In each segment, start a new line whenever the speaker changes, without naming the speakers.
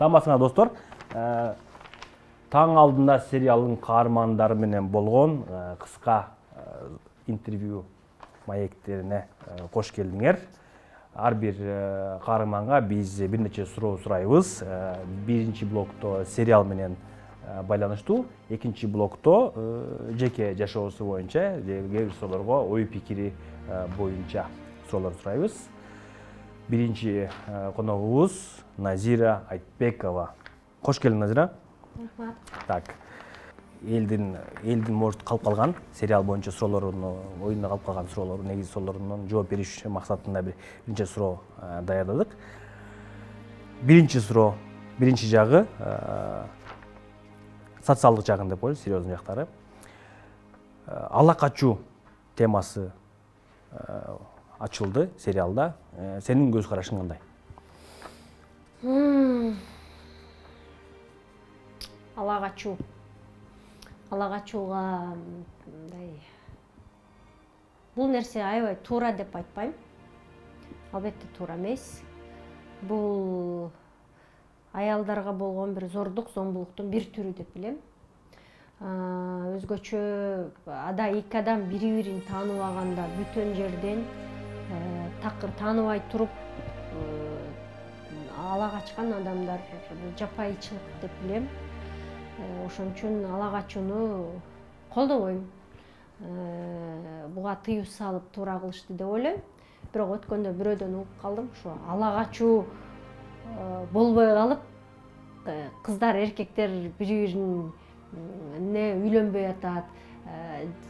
Саламатсыңар достор. Таң алдында сериалдын каармандары менен болгон кыска интервью маектерине кош келдиңер. Ар бир каарманга биз бир нече суроо сурайбыз. Биринчи блокто сериал менен байланыштуу, экинчи блокто жеке жашоосу боюнча, кээ бир суроолорго ой пикири боюнча суроолор сурайбыз. Биринчи коногубуз Назира Айтбекова. Кош келдиң, Назира. Так. Элдин может калып калган сериал боюнча суроолорун, оюнда калып калган суроолорун, негизи суроолоруна жооп бериш максатында биринчи суроо даярдадык. Биринчи суроо, биринчи жагы социалдык жагын деп коелу, серьезный жактары. Ала качуу темасы ачылды сериалда. Сенин көз карашың кандай?
Ала качуу. Ала качууга мындай бул нерсе аябай туура деп айтпайм. Албетте туура эмес. Бул аялдарга болгон бир зордук, зомбулуктун бир түрү деп билем. Өзгөчө эки адам бири-бирин тааныбаганда бүтөн жерден такыр тааныбай туруп ала качкан адамдар жапайычылык деп билем. Ошон үчүн ала качууну колдобойм. Буга тыюу салып туура кылышты деп ойлойм. Бирок өткөндө бирөөдөн угуп калдым, ошо ала качуу болбой калып, кыздар, эркектер бири-бирин үйлөнбөй атат,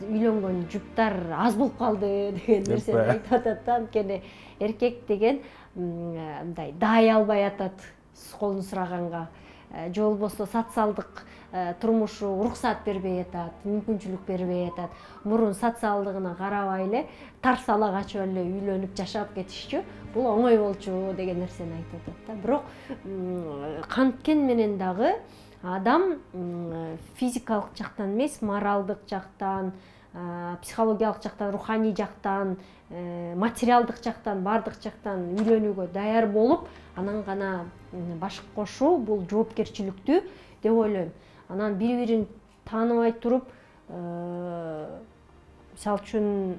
үйлөнгөн жуптар аз болуп калды деген нерсени айтып атат да. Анткени эркек деген мындай даай албай атат колун сураганга, же болбосо социалдык турмушу уруксат бербей атат, мүмкүнчүлүк бербей атат. Мурун социалдыгына карабай эле тарс ала качып эле үйлөнүп жашап кетишчү. Бул оңой болчу деген нерсени айтып атат да. Бирок канткен менен дагы адам физикалык жактан эмес, моралдык жактан, психологиялык жактан, руханий жактан, материалдык жактан, бардык жактан үйлөнүүгө даяр болуп, анан гана баш кошуу бул жоопкерчиликтүү деп ойлойм. Анан бири-бирин тааныбай туруп, мисалы үчүн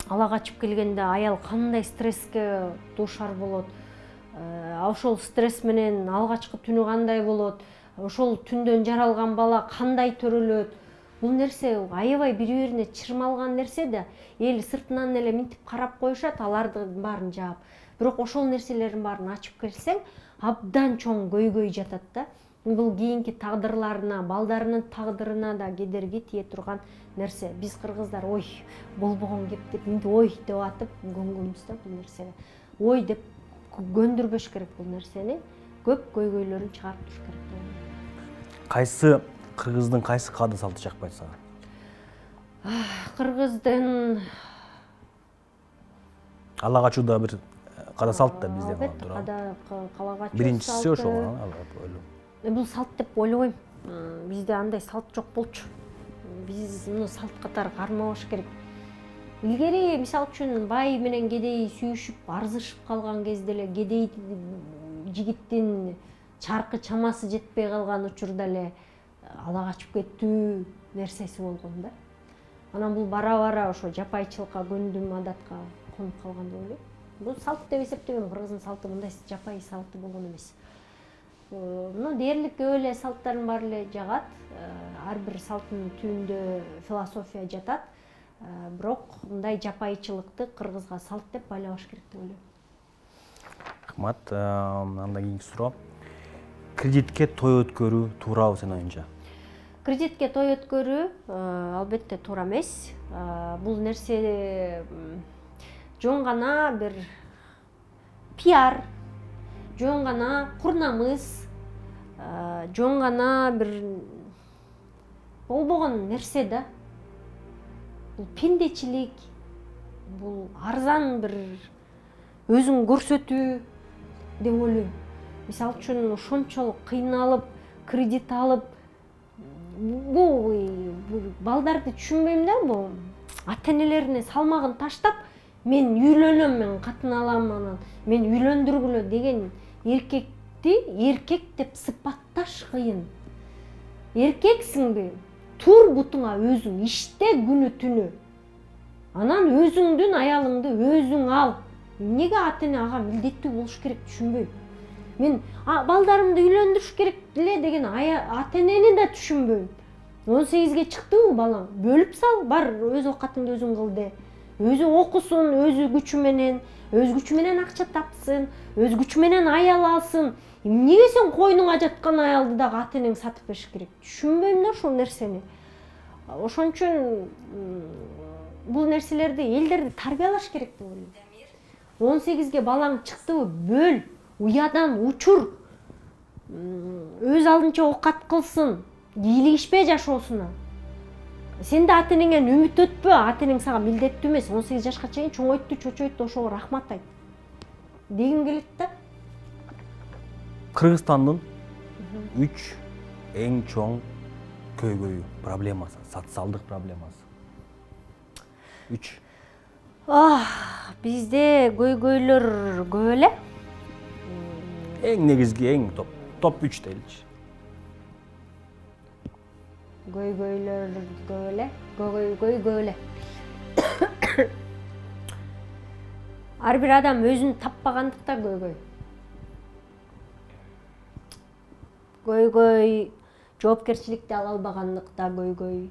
ала качып келгенде аял кандай стресске дуушар болот, ошол стресс менен алгачкы түнү кандай болот, ошол түндөн жаралган бала кандай төрөлөт. Бул нерсе аябай бири-бирине чырмалган нерсе да, эл сыртынан эле минтип карап коюшат, алардын баарын жаап. Бирок ошол нерселердин баарын ачып келсең, абдан чоң көйгөй жатат да. Бул кийинки тагдырларына, балдарынын тагдырына да кедерги тие турган нерсе. Биз кыргыздар ой, болбогон кеп деп, минтип ой деп атып көнгөнбүз да бул нерсени. Ой деп көндүрбөш керек бул нерсени. Көп көйгөйлөрүн чыгарып туруш керек деп ойлойм.
Кайсы кыргыздын кайсы каада салты жакпайт сага?
Кыргыздын
ала качууда бир каада салт да бизде бар.
Каада кала качуу.
Биринчиси ошол ойлойм.
Бул салт деп ойлобойм. Бизде андай салт жок болчу. Биз муну салт катары кармабаш керек. Илгери мисалы үчүн бай менен кедей сүйүшүп, арзышып калган кезде эле кедей жигиттин чаркы чамасы жетпей калган учурда эле ала качып кеттүү нерсеси болгон да. Анан бул бара-бара ошо жапайчылыкка, көндүм адатка конуп калган деп ойлойм. Бул салт деп эсептебейм. Кыргыздын салты мындай жапай салты болгон эмес. Дээрлик көп эле салттардын баары эле жагат. Ар бир салттын түбүндө философия жатат. Бирок мындай жапайчылыкты кыргызга салт деп байлабаш керек деп ойлойм.
Рахмат. Андан кийинки суроо. Кредитке той өткөрүү туурабы сенин оюңча?
Кредитке той өткөрүү албетте туура эмес. Бул нерсе жөн гана бир пиар, жөн гана курнамыз, жөн гана бир болбогон нерсе да. Бул пендечилик, бул арзан бир өзүн көрсөтүү деп ойлойм. Мисалы үчүн ошончолук кыйналып, кредит алып, бул балдарды түшүнбөйм да, бул ата-энелерине салмагын таштап, мен үйлөнөм, мен катын алам, анан мен үйлөндүргүлө деген эркек эркекти эркек деп сыпатташ кыйын. Эркексиңби? Тур бутуңа өзүң иште күнү түнү. Анан өзүңдүн аялыңды өзүң ал. Эмнеге ата-эне ага милдеттүү болуш керек түшүнбөйм. Мен балдарымды үйлөндүрүш керек эле деген ата-энени да түшүнбөйм. 18-ге чыктыбы балаң, бөлүп сал, бар өз оокатыңды өзүң кыл де. Өзү окусун, өз күчү менен акча тапсын, өз күчү менен аял алсын. Эмнеге сен койнуңа жаткан аялды дагы ата-энең сатып бериш керек? Түшүнбөйм да ошол нерсени. Ошон үчүн бул нерселерди элдерди тарбиялаш керек деп ойлойм. 18-ге балаң чыктыбы, бөл, уядан учур. Өз алдынча оокат кылсын, кийлигишпе жашоосуна. Сен да ата-энеңден үмүт өтпө, ата-энең сага милдеттүү эмес, 18 жашка чейин чоңойтtu, чочойтtu, ошого рахмат айт. Дегим келет да.
Кыргызстандын 3 эң чоң көйгөйү, проблемасы, социалдык проблемасы. 3.
Бизде көйгөйлөр көп эле.
Эң негизги, эң топ 3 дейли.
Көйгөйлөр көп эле. Ар бир адам өзүн таппагандыкта көйгөй. Көйгөй, жоопкерчиликти ала албагандыкта көйгөй.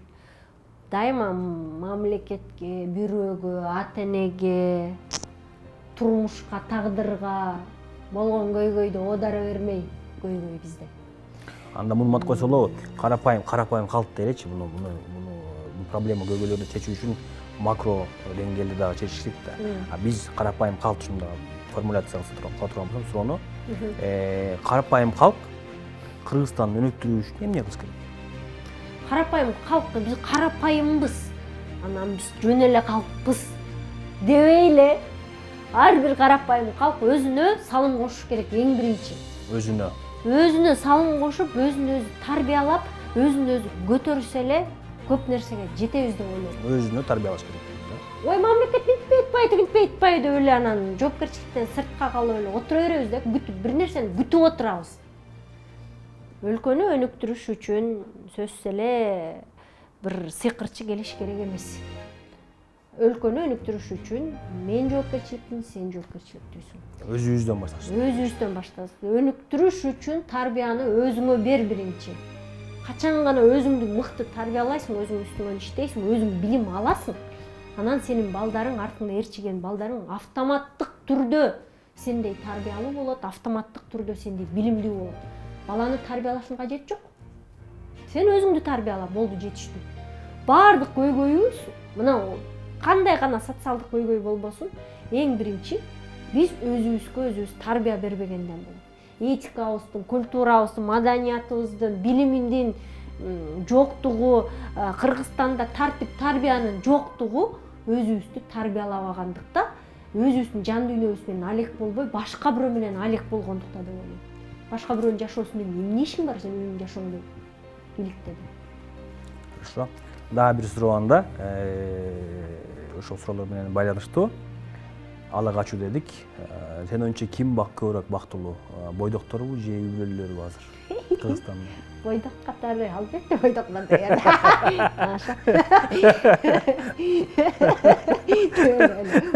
Дайыма мамлекетке, бирөөгө, ата-энеге, турмушка, тагдырга болгон көйгөйдү оодара бермей көйгөй бизде.
Анда муну мат койсо болобу, карапайым калк дейличи, бул проблема көйгөйлөрдү чечүү үчүн макро деңгээлде дагы чечиш керек да. Биз карапайым калк ушунда формуляция кыла турганбыз суроону. Карапайым калк Кыргызстанды өнүктүрүү үчүн эмне кылыш керек?
Карапайым калк, биз карапайымбыз. Анан биз жөн эле калкпыз дебейли. Ар бир карапайым калк өзүнө салым кошуш керек эң биринчи. Өзүнө салым кошуп, өзүн өзү тарбиялап, өзүн өзү көтөрүсө эле көп нерсеге жетебиз деп ойлойм.
Өзүнө тарбиялаш керек.
Ой, мамлекет мынтпай айтпайт деп эле анан жоопкерчиликтен сыртка калып эле отура беребиз да, бир нерсени күтүп отурабыз. Өлкөнү өнүктүрүш үчүн сөзсүз эле бир сыйкырчы келиш керек эмес. Өлкөнү өнүктүрүш үчүн мен жоопкерчиликтин, сен жоопкерчиликтүүсүң.
Өзүбүздөн башташыбыз.
Өнүктүрүш үчүн тарбияны өзүңө бер биринчи. Качан гана өзүңдү мыкты тарбиялайсың, өзүң үстүңөн иштейсиң, өзүң билим аласың. Анан сенин балдарың, артыңда ээрчиген балдарың автоматтык түрдө сендей тарбиялуу болот, автоматтык түрдө сендей билимдүү болот. Баланы тарбиялашың кажети жок. Сен өзүңдү тарбияла, болду, жетиштүү. Бардык көйгөйүбүз, мына кандай гана социалдык көйгөй болбосун, эң биринчи биз өзүбүзгө өзүбүз тарбия бербегенден болот. Этикабыздын, культурабыздын, маданиятыбыздын, билиминдин жоктугу, Кыргызстанда тартип тарбиянын жоктугу өзүбүздү тарбиялабагандыкта, өзүбүздүн жан дүйнөбүз менен алек болбой, башка бирөө менен алек болгондукта деп ойлойм. Башка бирөөнүн жашоосу менен эмне ишиң бар, сен өзүңдүн жашооңду иликтеди.
Хорошо. Дагы бир суроо анда, ошол суроолор менен байланыштуу. Ала качуу дедик. Сен оюнча ким көбүрөөк бактылуу? Бойдокторбу же үй бүлөлөрбү азыр Кыргызстанда?
Бойдок катары, албетте бойдоклор деген.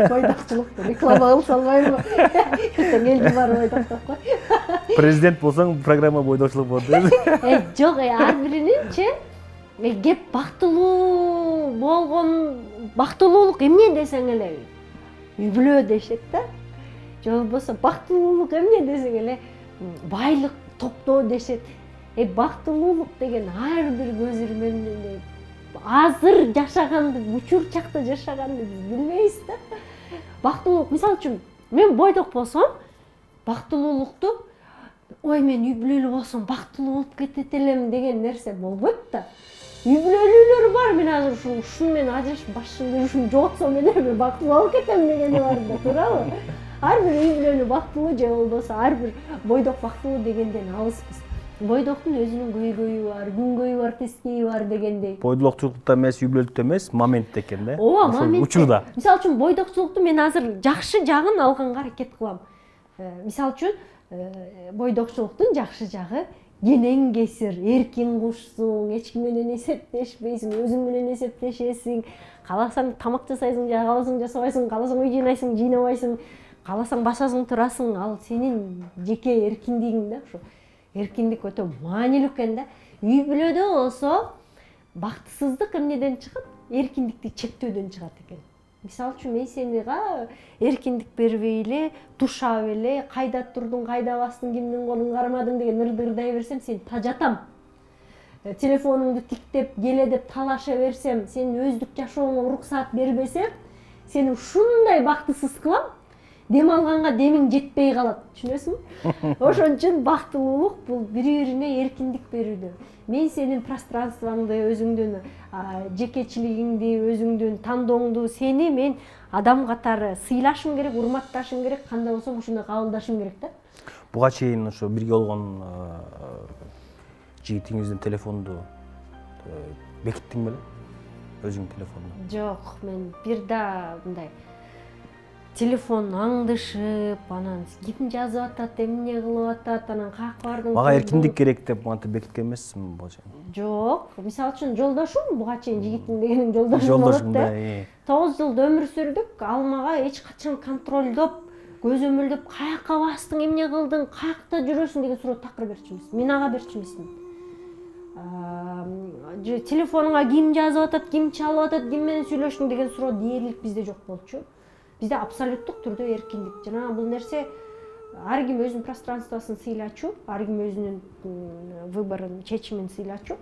Бойдокчулукту реклама кылып салбайбы? Келди бар бойдок деп кой.
Президент болсоң, программа бойдокчулук болот дейсиң.
Жок, ар бирининчи кеп бактылуу болгон, бактылуулук эмне десең эле үй бүлө дешет да. Же болбосо бактылуулук эмне десең эле байлык топтоо дешет. Бактылуулук деген ар бир көз ирмемде азыр жашаганды, учур чакта жашаганды биз билбейбиз да. Бактылуулук, мисалы үчүн, мен бойдок болсом, бактылуулукту ой, мен үй бүлөлүү болсом бактылуу болуп кетет элем деген нерсе болбойт да. Үй бүлөлүүлөр бар, мен азыр ушун менен ажырашып башымды ушун жоготсом эле бактылуу болуп кетем дегени бар да, туурабы? Ар бир үй бүлөлүү бактылуу же болбосо ар бир бойдок бактылуу дегенден алыспыз. Бойдоктун өзүнүн көйгөйү бар, күнгөйү бар, тескейи бар дегендей.
Бойдокчулукта эмес, үй бүлөлүктө эмес, моментте экен да.
Ооба, моментте.
Учурда.
Мисалы үчүн бойдокчулукту мен азыр жакшы жагын алганга аракет кылам. Мисалы үчүн, бойдокчулуктун жакшы жагы кенен кесир, эркин кушсуң, эч ким менен эсептешпейсиң, өзүң менен эсептешесиң. Кааласаң тамак жасайсың, кааласаң жасабайсың, кааласаң үй жыйнайсың, жыйнабайсың, кааласаң басасың, турасың. Ал сенин жеке эркиндигиң да, ушу эркиндик өтө маанилүү экен да. Үй бүлөдө болсо бактысыздык эмнеден чыгат? Эркиндикти чектөөдөн чыгат экен. Мисалы үчүн мен сенга эркиндик бербей эле, тушап эле, кайда турдуң, кайда бастың, кимдин колун кармадың деген ырдай берсем, сен тажатам. Телефонуңду тиктеп, келе деп талаша берсем, сен өздүк жашооңо уруксаат бербесем, сени ушундай бактысыз кылам, дем алганга демиң жетпей калат. Түшүнөсүңбү? Ошон үчүн бактылуулук бул бири-бирине эркиндик берүүдө. Мен сенин пространствоңду, өзүңдүн жекечилигиңди, өзүңдүн тандооңду, сени мен адам катары сыйлашым керек, урматташым керек, кандай болсо ушундай кабылдашым керек да.
Буга чейин ошо бирге болгон жигитиңиздин телефонду бекиттиң беле? Өзүңдүн телефонду?
Жок, мен бир да мындай телефон аңдышып, анан ким жазып атат, эмне кылып атат, анан каяка бардың.
Мага эркиндик керек деп антип бекиткен эмессиңби буга чейин?
Жок, мисалы үчүн жолдошум, буга чейин жигитим дегеним жолдошум болот да. 9 жыл өмүр сүрдүк, ал мага эч качан контролдоп, көзөмөлдөп, каяка бастың, эмне кылдың, каякта жүрөсүң деген суроо такыр берчү эмес. Мен ага берчү эмесмин. Телефонуңа ким жазып атат, ким чалып атат, ким менен сүйлөштүң деген суроо дээрлик бизде жок болчу. Бизде абсолюттук түрдө эркиндик. Жана бул нерсе ар ким өзүнүн пространствосын сыйлачу, ар ким өзүнүн выборун, чечимин сыйлачу.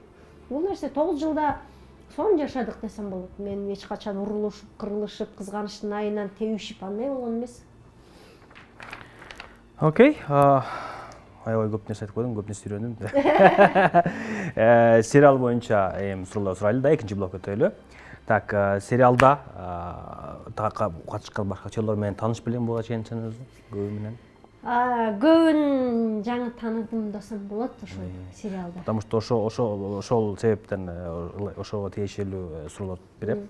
Бул нерсе 9 жылда сон жашадык десем болот. Мен эч качан урулушуп, кырылышып, кызганычтын айынан тебишип андай болгон эмес.
Окей. Аябай көп нерсе айтып койдуң, көп нерсе үйрөндүм. Сериал боюнча суроолор сурайлы да, экинчи блок өтөлү. Так, сериалда катышкан башка актерлор менен тааныш белең буга чейин сен өзүң көбү менен?
Көбүн жаңы тааныдым десем болот ошол сериалда.
Потому что ошол себептен ошого тиешелүү суроолор берем.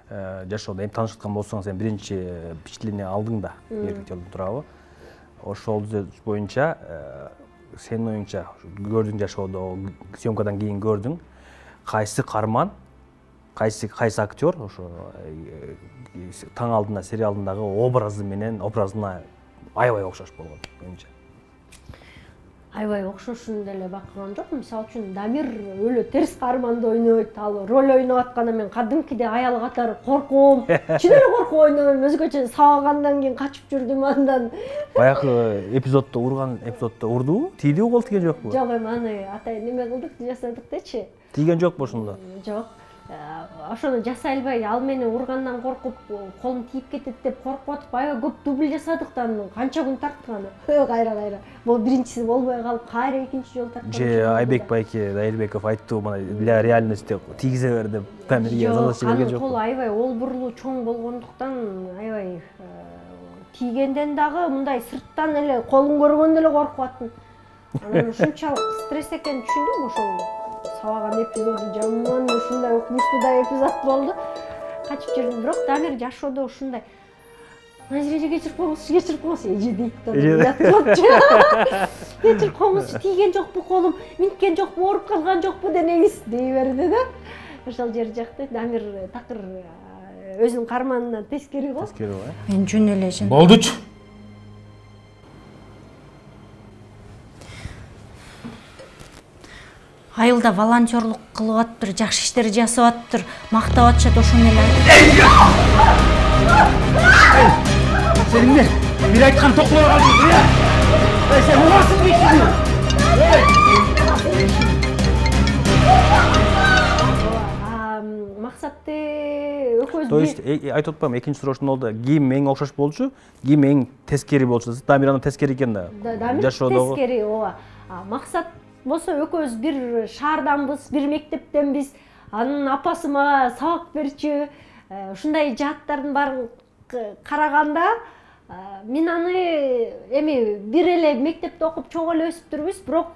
Жашоодо эми таанышкан болсоң, сен биринчи впечатление алдың да, эркектерден туурабы? Ошол боюнча сенин оюңча көрдүң жашоодо, съемкадан кийин көрдүң, кайсы каарман, кайсы актер ошо таң алдында сериалындагы образы менен образына аябай окшош болгон менимче? Аябай
окшошун деле байкаган жокмун. Мисалы үчүн Дамир өлө терс каарманды ойнойт, ал роль ойноп атканда мен кадимкиде аял катары корком, чын эле коркуп ойнойм, өзгөчө сабагандан кийин качып жүрдүм андан.
Баягы эпизоддо урдубу? Тийдиби, кол тийген жокпу?
Жок, эми аны атай неме кылдык, жасадык дечи.
Тийген жокпу ошондо?
Жок. Ошону жасай албай, ал мени ургандан коркуп, колум тийип кетет деп коркуп атып, аябай көп дубль жасадык да, канча күн тарттык аны. Кайра. Бул биринчиси болбой калып, кайра экинчи жолу тарткан.
Же Айбек байке Дайырбеков айттыбы, мына для реальности тийгизе бер деп, Дамирге задача берген жокпу?
Кол аябай олбурлуу чоң болгондуктан аябай тийгенден дагы мындай сырттан эле колун көргөндө эле коркуп аттым. Анан ушунчалык стресс экенин түшүндүм ошол. Сабаган эпизоду жаман ушундай окумуштуу да эпизод болду. Качып жүрдүм, бирок Дамир жашоодо ушундай Назиреже кечирип коңузчу, эже дейт да. Кечирип коңузчу, тийген жокпу колум, минткен жокпу, ооруп калган жокпу денеңиз дей берди да. Ошол жери жакты. Дамир такыр өзүнүн каарманынан тескери го.
Тескери го.
Мен жөн эле жын.
Болдучу.
Айылда волонтерлук кылып атыптыр, жакшы иштер жасап атыптыр, мактап атышат, ошону эле.
Сен эмне? Бир айткан токтоло калдың. Сен урасың дейсиңби?
Максатты экөөбүз.
То есть айтып атпайм, экинчи суроо ушунда болду. Ким эң окшош болчу, ким эң тескери болчу. Дамир анын тескери экен да.
Дамир тескери, ооба. Максат болсо экөөбүз бир шаарданбыз, бир мектептенбиз. Анын апасы мага сабак берчү. Ушундай жааттардын баарын караганда мен аны эми бир эле мектепте окуп чоң эле өсүптүрбүз, бирок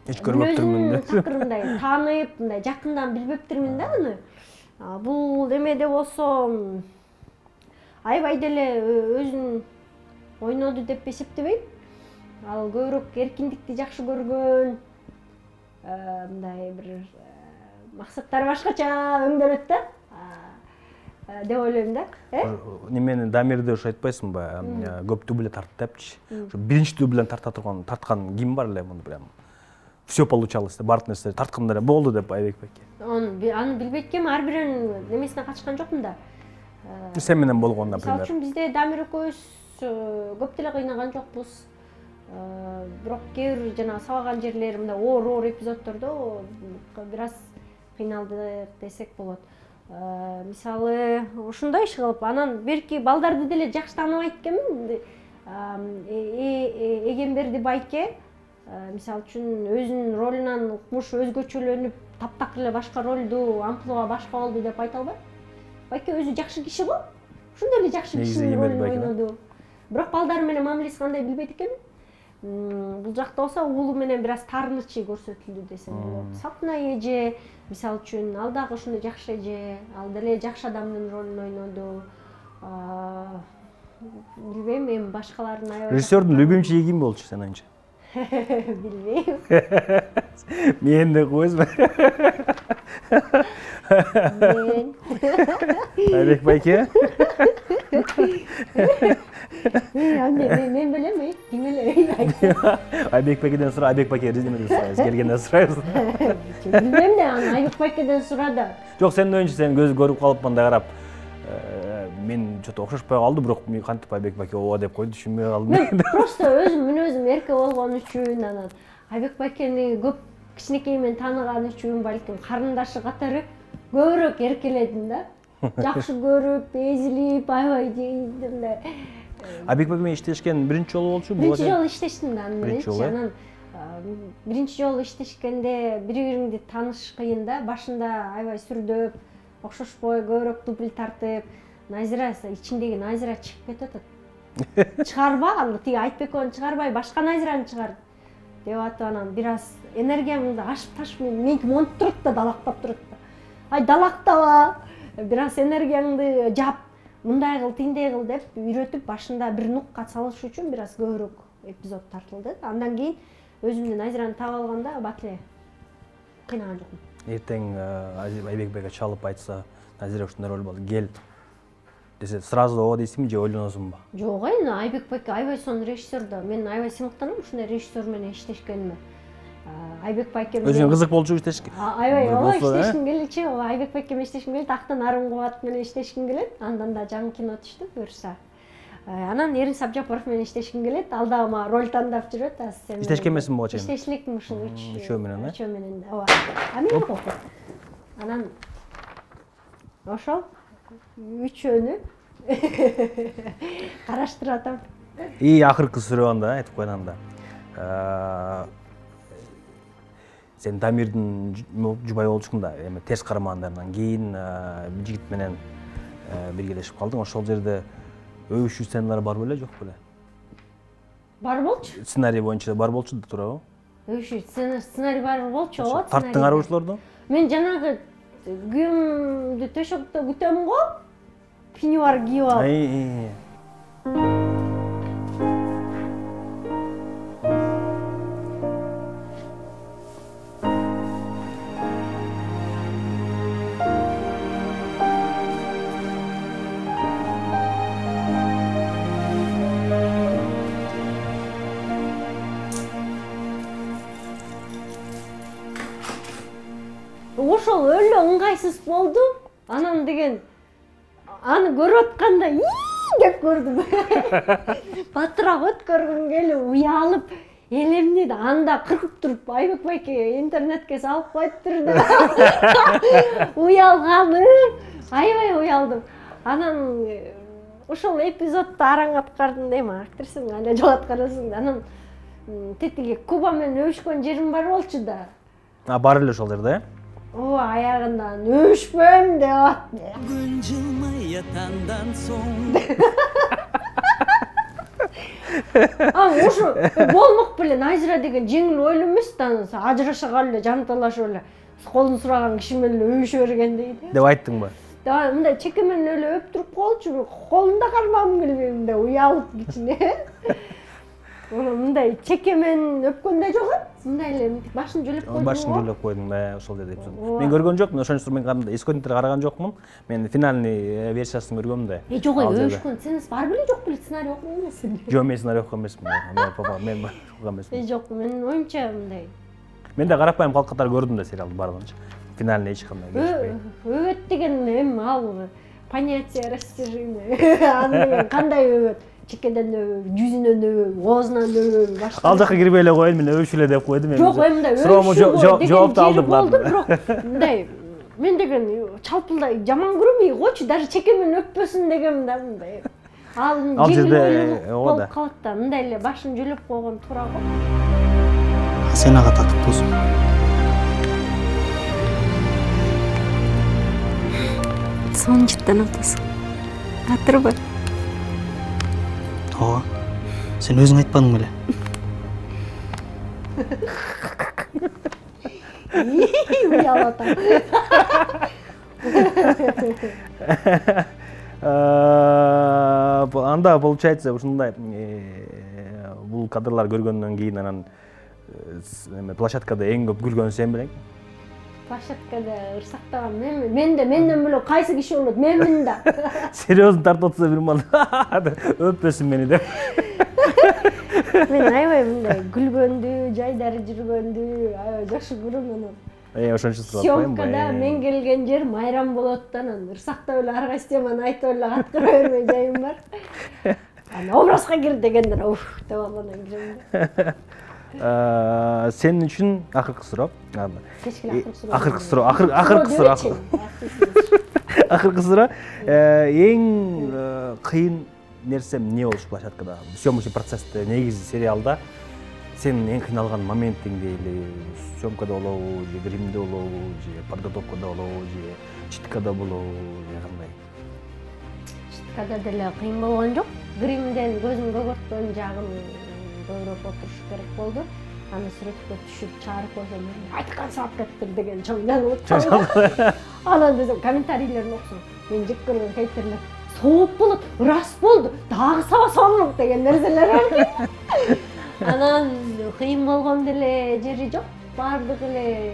эч көрбөптүрмүн да.
Такырындай таанып, мындай жакындан билбептирмин да аны. Бул эмеде болсо аябай деле өзүн ойноду деп эсептебейм. ал көбүрөөк эркиндикти жакшы көргөн, мындай бир максаттары башкача өңдөлөт да деп ойлойм да.
Немени Дамирди ушу айтпайсыңбы? Көп дубль тартты депчи. Ушу биринчи дубль тарткан ким бар эле муну прям все получалось деп бардык нерсе тарткандар болду деп Айбек байке.
Аны билбейт экенмин, ар биринин немесине катышкан жокмун да.
Сен менен болгон, например.
Мисалы үчүн бизде Дамир экөөбүз көп деле кыйнаган жокпуз. Бирок кээ бир жана сабаган жерлери мындай оор эпизоддордо бир аз кыйналдык десек болот. Мисалы ушундай иш кылып, анан берки балдарды деле жакшы тааныбайт экенмин. Эгемберди байке мисалы үчүн өзүнүн ролунан укмуш өзгөчөлөнүп, таптакыр эле башка ролду, амплуа башка болду деп айта албайм. Байке өзү жакшы киши го. Ошондой эле жакшы кишинин ролун ойноду. Бирок балдар менен мамилеси кандай билбейт экенмин. Бул жакта болсо уулу менен бир аз таарынычы көрсөтүлдү десем болот. Сапна эже, мисалы үчүн ал дагы ошондой жакшы эже, ал деле жакшы адамдын ролун ойноду. Билбейм, эми башкалардын аябай. Режиссердун
любимчиси ким болчу сен анча?
Билбейм.
Мен де койсуңбу?
Мен.
Айбек байке?
Мен билем, ким эле?
Айбек байкеден сура, Айбек байке резинеден сурайбыз, келгенде сурайбыз.
Билбейм да, аны Айбек байкеден сурады.
Жок, сенин оюнчу сен көз көрүп калып мындай карап, мен что-то окшошпой калды, бирок мен кантип Айбек байке ооба деп койду, түшүнбөй калдым.
Мен просто өзүм эрке болгон үчүн, анан Айбек байкени көп кичинекей менен тааныган үчүн, балким карындашы катары көбүрөөк эркеледим да. Жакшы көрүп, эзилип, аябай мындай.
Айбек байке менен иштешкен биринчи жолу болчу?
Биринчи жолу иштештим да аны менен. Анан биринчи жолу иштешкенде бири-бириңди тааныш кыйын да. Башында аябай сүрдөп, окшошпой, көбүрөөк дубль тартып, Назира ичиндеги Назира чыгып кетип атат. Чыгарба, аны тиги Айтбековну чыгарбай, башка Назираны чыгар деп атып, анан бир аз энергиямды ашып-ташып меники монтуп турат да, далактап турат да. Ай, далактаба, бир аз энергияңды жап, мындай кыл, тиндей кыл деп үйрөтүп, башында бир нукка салыш үчүн бир аз көбүрөөк эпизод тартылды. Андан кийин өзүмдү Назираны таап алганда бат эле кыйнаган жокмун.
Эртең Айбек байке чалып айтса, Назира ушундай роль болду, кел десе, сразу ооба дейсиңби же ойлоносуңбу?
Жок, эми Айбек байке аябай сонун режиссер да. Мен аябай сыймыктанам ушундай режиссер менен иштешкениме. Айбек байке
өзүңө кызык болчу иштешке?
Аябай, ооба иштешким келчү. Айбек байке менен иштешким келет, Актан Арым Кубат менен иштешким келет. Андан да жаңы кино түштү, буюрса. Анан Эрис Абжапаров менен иштешким келет. Ал дагы мага роль тандап жүрөт.
Иштешкен эмесиң буга чейин?
Иштешкен элекмин ушул
үчөө менен,
Үчөө менен, ооба. Мен кол. Анан ошол үчөөнү караштырып атам.
Акыркы суроондо айтып койгон да. Сен Дамирдин жубайы болчуң да, эми терс кармандарынан кийин жигит менен биргелешип калдың. Ошол жерде өбүшүү сценалар бар беле, жок беле?
Бар болчу.
Сценарий боюнча бар болчу да, туурабы?
Өбүшүү сценарий бар болчу, ооба.
Тарттыңар ушулорду?
Мен жанагы күйөөмдү төшөктө күтөм го. Пеньюар кийип алып. Ошол өлө ыңгайсыз болду. Анан деген аны көрүп атканда деп көрдүм. Батыраак өткөргүм келип, уялып, элемди да анда кыркып туруп Айбек байке интернетке салып коюптур да. Уялганым, аябай уялдым. Анан ошол эпизодду араң аткардым дейм, актрисаң эле жол аткарасың да. Анан тетиги Куба менен өбүшкөн жерим бар болчу да.
Бар эле ошол жерде,
Ооба, аягынан өбүшпөм деп атты.
Күн жылмай ятандан соң.
Ошо болмок беле Назира деген жеңил ойлуу эмес да, ажыраша калып эле жанталашып эле колун сураган киши менен эле өбүшө берген дейт.
Деп айттыңбы?
Да, мындай чеке менен эле өптүрүп коелчу, колунда кармагым келбей мындай уялып кичине. мындай чекемен өпкөндөй жок мындай эле башын жөлөп койдум.
Башын жөлөп койдуң да, ошол жерде эпизод. Мен көргөн жокмун, ошон үчүн мен кандай эсконтер караган жокмун. Мен финальный версиясын көргөм да.
Жок, өбүшкөн. Сен бар беле жок беле сценарий окуган эмессиң?
Жок, мен сценарий окуган эмесмин. Мен окуган эмесмин.
Жок, менин оюмча мындай.
Мен да карапайым калк катары көрдүм да сериалды баардыгынча. Финальный эч кандай көрүшпөй.
Өбөт деген эми ал понятие растяжимый. Аны кандай өбөт? Чекеден өбөт, жүзүнөн өбөт, оозунан өбөт, башка.
Ал жака кирбей эле коеюн, мен өбүш эле деп койдум.
Жок, мындай
суроомо жоопту алдым.
Бирок мындай мен деген чалпылдай жаман көрөм, койчу даже чекемен өппөсүн дегем да мындай. Ал жерде болуп калат да, мындай эле башын жөлөп койгон туура го.
Сен ага татыктуусуң.
Сонун жыттан атасың. Атырбы?
Ооба. Сен өзүң айтпадың беле?
Уялата.
Анда получается ушундай бул кадрлар көргөндөн кийин анан площадкада эң көп күлгөн сен белең.
Площадкада ырсактаган менден бөлөк кайсы киши болот? Менмин да.
Серьезно тартып атса бир мал өппөсүн мени деп.
Мен аябай мындай күлгөндү, жайдары жүргөндү аябай жакшы көрөм анан.
Ошончо сурап коеюн.
Съемкада мен келген жер майрам болот да, анан ырсактап эле ар кайсы теманы айтып эле каткыра бермей жайым бар. Анан образга кир дегендер, уф деп алгандан кирем.
Сен үчүн акыркы суроо.
Акыркы суроо.
Акыркы суроо. Эң кыйын нерсе эмне болуш площадкада? Съемочный процессте, негизи сериалда сен эң кыйналган моментиңди эле съемкада болобу, же гримде болобу, же подготовкада болобу, же читкада болобу, же кандай?
Читкада деле кыйын болгон жок. Гримден көзүм көгөрткөн жагым көбүрөөк отуруш керек болду. Аны сүрөткө түшүп чыгарып койсом, айткан саап кеттир деген чоң жанып. Анан десем комментарийлерин окусам, мен жек көргөн хейтерлер сооп болот, ырас болду, дагы сабасаңыз деген нерселер бар. Анан кыйын болгон деле жери жок. Бардык эле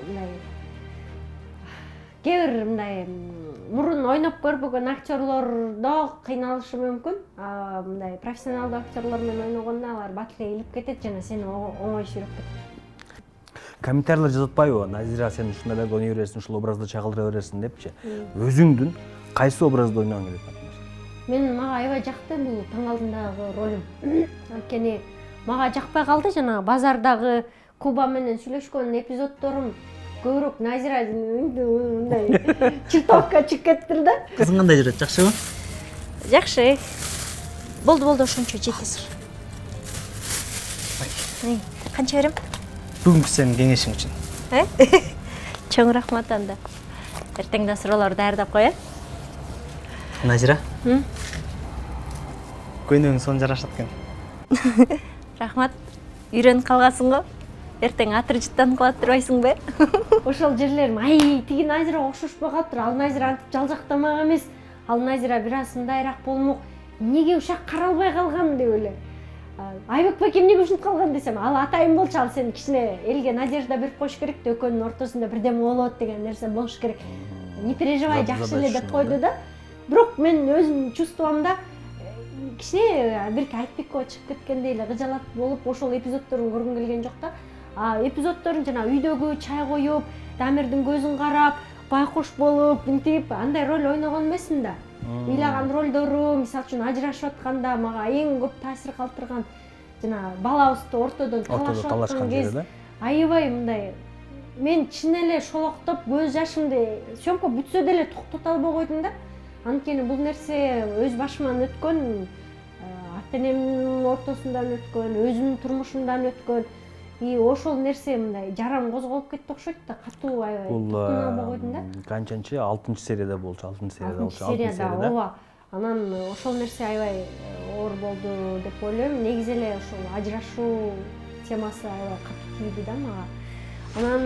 мындай кээ бир мындай мурун ойноп көрбөгөн актерлордо кыйналышы мүмкүн. Мындай профессионалдуу актерлор менен ойногондо алар бат эле илип кетет жана сени оңой сүйрөп кетет.
Комментарийлер жазып атпайбы? Назира, сен ушундай ойной бересиң, ушул образды чагылдыра бересиң депчи. Өзүңдүн кайсы образды ойногоң келет?
Мага аябай жакты бул таң алдындагы ролум. Анткени мага жакпай калды жана базардагы Куба менен сүйлөшкөн эпизоддорум көбүрөөк Назира мындай чертовка чыгып кеттир да.
Кызың кандай жүрөт, жакшыбы?
Жакшы. Болду, ошончо жетесиз. Канча берем?
Бүгүнкү сенин кеңешиң үчүн.
Чоң рахмат анда. Эртең да суроолорду даярдап кой,
Назира? Көйнөгүң сонун жарашат экен.
Рахмат. Үйрөнүп калгансың го. Эртең атыр жыттанып калат турбайсыңбы? Ошол жерлерим ай тиги Назирага окшошпой калыптыр. Ал Назира антип жалжактамак эмес. Ал Назира бир аз мындайраак болмок. Неге ушак каралбай калган деп эле. Айбек байке эмнеге ушинтип калган десем, ал атайын болчу, ал сен кичине элге надежда берип коюш керек да, экөөнүн ортосунда бирдеме болот деген нерсе болуш керек. Не переживай, жакшы эле деп койду да. Бирок мен өзүмдүн чувствомдо кичине бирки айтбекова чыгып кеткендей эле кыжалат болуп, ошол эпизоддорун көргүм келген жок да. Эпизоддорун жана үйдөгү чай коюп, Дамирдин көзүн карап, байкуш болуп, мынтип андай роль ойногон эмесмин да. Ыйлаган ролдору, мисалы үчүн ажырашып атканда мага эң көп таасир калтырган жана балабызды ортодон талашып аткан кез аябай мындай мен чын эле шолоктоп көз жашымды съемка бүтсө деле токтото албай койдум да. Анткени бул нерсе өз башыман өткөн, ата-энемдин ортосундан өткөн, өзүмдүн турмушумдан өткөн. Ошол нерсе мындай жарам козголуп кетти окшойт да, катуу аябай токтоно албай койдум да.
Канчанчы 6-серияда болчу,
6-серияда. Ооба. Анан ошол нерсе аябай оор болду деп ойлойм. Негизи эле ошол ажырашуу темасы аябай катуу тийди да мага. Анан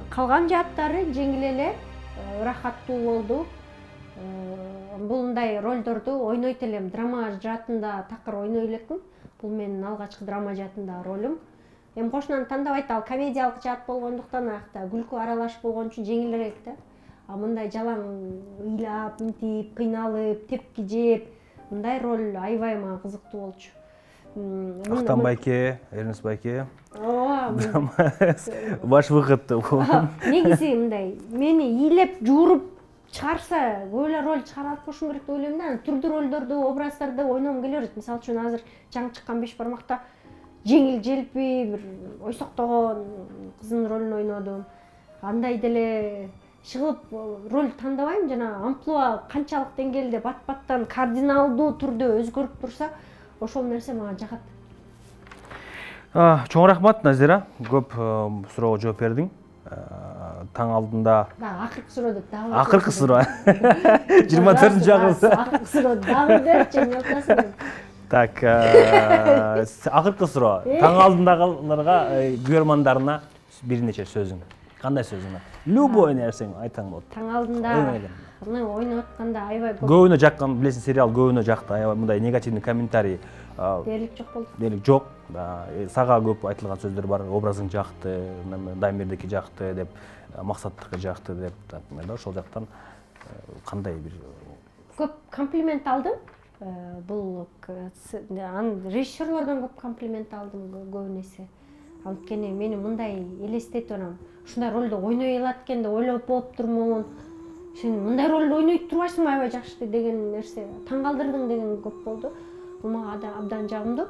калган жааттары жеңил эле, ырахаттуу болду. Бул мындай ролдорду ойнойт элем, драма жаатында такыр ойной элекмин. Бул менин алгачкы драма жаатындагы ролум. Эми кошунан тандабайт, ал комедиялык жаат болгондуктан аякта күлкү аралаш болгон үчүн жеңилирээк да. А мындай жалаң ыйлап, мынтип, кыйналып, тепки жеп, мындай роль аябай мага кызыктуу болчу.
Актан байке, Эрнест байке.
Ооба.
Баш выход.
Негизи мындай мени ийлеп жууруп чыгарса, böyle роль чыгара алып болушум керек деп ойлойм да. Түрдүү ролдорду, образдарды ойногум келе берет. Мисалы үчүн азыр жаңы чыккан Беш бармакта жеңил желпи, бир ойсоктогон кыздын ролун ойнодум. Андай деле чыгып роль тандабайм, жана амплуа канчалык деңгээлде бат-баттан кардиналдуу түрдө өзгөрүп турса, ошол нерсе мага жагат.
Чоң рахмат, Назира. Көп суроого жооп бердиң. Таң алдында.
Акыркы суроо деп дагы.
Акыркы суроо. 24-чы
Акыркы суроо дагы берчи, мелтасың.
Так, акыркы суроо. Таң алдындагыларга, көрөрмандарына бир нече сөзүң. Кандай сөзүң? Любой нерсең айтсаң болот.
Таң алдында мына ойноп атканда аябай көп.
Көбүнө жаккан, билесиң, сериал көбүнө жакты. Аябай мындай негативный комментарий.
Дээрлик жок болду.
Дээрлик жок. Сага көп айтылган сөздөр бар. Образың жакты, Дамирдики жакты деп, Максаттыкы жакты деп, ошол жактан кандай бир
көп комплимент алдым. Бул режиссерлордон көп комплимент алдым көбүнесе. Анткени мени мындай элестетип анан ушундай ролду ойной алат экен деп ойлоп болуптурмун. Сен мындай ролду ойной турбайсыңбы аябай жакшы деген нерсе, таң калтырдың деген көп болду. Бул мага абдан жагымдуу.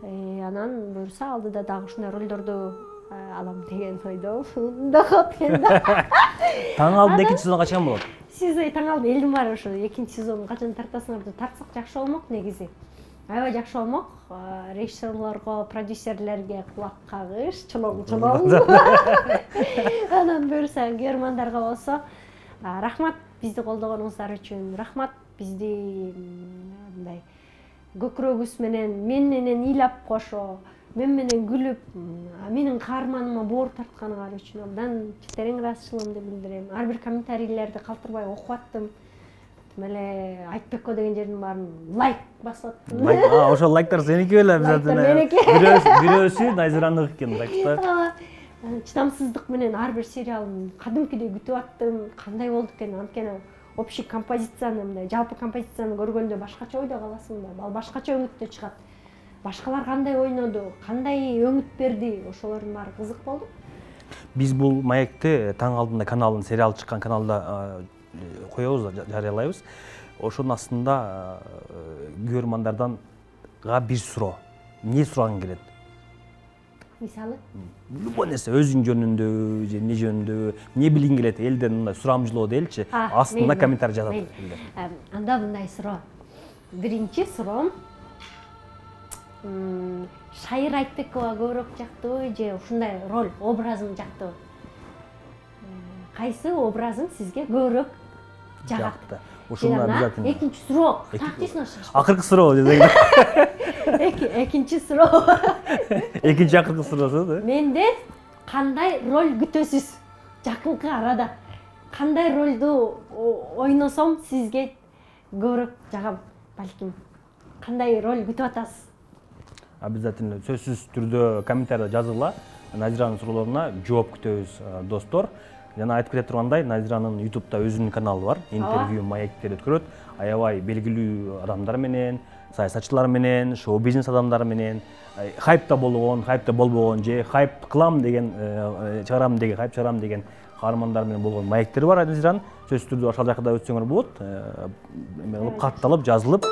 Анан буюрса алдыда дагы ушундай ролдорду алам деген ойдом.
Таң алдында 2-сезон качан болот?
Сиз таң алды элдин бар ошо 2-сезон качан тартасыңар деп тартсак жакшы болмок негизи. Аябай жакшы болмок. Режиссерлорго, продюсерлерге кулак кагыш, чолоң. Анан буюрса көрөрмандарга болсо рахмат бизди колдогонуңуздар үчүн. Рахмат бизди мындай көкүрөгүбүз менен, мен менен ыйлап кошо, мен менен күлүп, менин каарманыма боор тартканыңар үчүн абдан терең ыраазычылыгымды билдирем. Ар бир комментарийлерди калтырбай окуп аттым. Меле Айтбекко деген жердин баарын лайк басып аттым.
Ошол лайктар сеники беле обязательно. Бирөөсү Назираныкы экен, так что.
Чыдамсыздык менен ар бир сериалын кадимкидей күтүп аттым. Кандай болду экен? Анткени общий композицияны, мындай жалпы композицияны көргөндө башкача ойдо каласың да. Ал башкача өңүттө чыгат. Башкалар кандай ойноду, кандай өңүт берди, ошолордун баары кызык болду.
Биз бул Маекти таң алдында каналын, сериал чыккан каналда коебуз, жарыялайбыз. Ошонун астында көрөрмандардан бир суроо. Эмне сурагаң келет?
Мисалы?
Любой нерсе өзүң жөнүндө, же эмне жөнүндө, эмне билгиң келет, элден мындай сурамжылоо делчи, астында комментарий жазат.
Анда мындай суроо. Биринчи суроом Шайыр Айтбекова көбүрөөк жактыбы же ушундай роль, образың жактыбы? Кайсы образың сизге көбүрөөк жагат?
Ушуну обязательно.
Экинчи суроо. Тактисин
Акыркы суроо десең.
Экинчи суроо.
Экинчи акыркы суроосу да?
Менде кандай роль күтөсүз? Жакынкы арада кандай ролду ойносом сизге көбүрөөк жагам, балким? Кандай роль күтүп атасыз?
Обязательно сөзсүз түрдө комментарийде жазыла. Назиранын суроолоруна жооп күтөбүз, достор. Жана айтып кете тургандай, Назиранын YouTube'да өзүнүн каналы бар. Интервью маектер өткөрөт. Аябай белгилүү адамдар менен, саясатчылар менен, шоу-бизнес адамдары менен, хайпта болгон, хайпта болбогон же хайп кылам деген, чыгарам деген, хайп чыгарам деген каармандар менен болгон маектери бар Назиранын. Сөзсүз түрдө ошол жакта өтсөңөр болот. Катталып, жазылып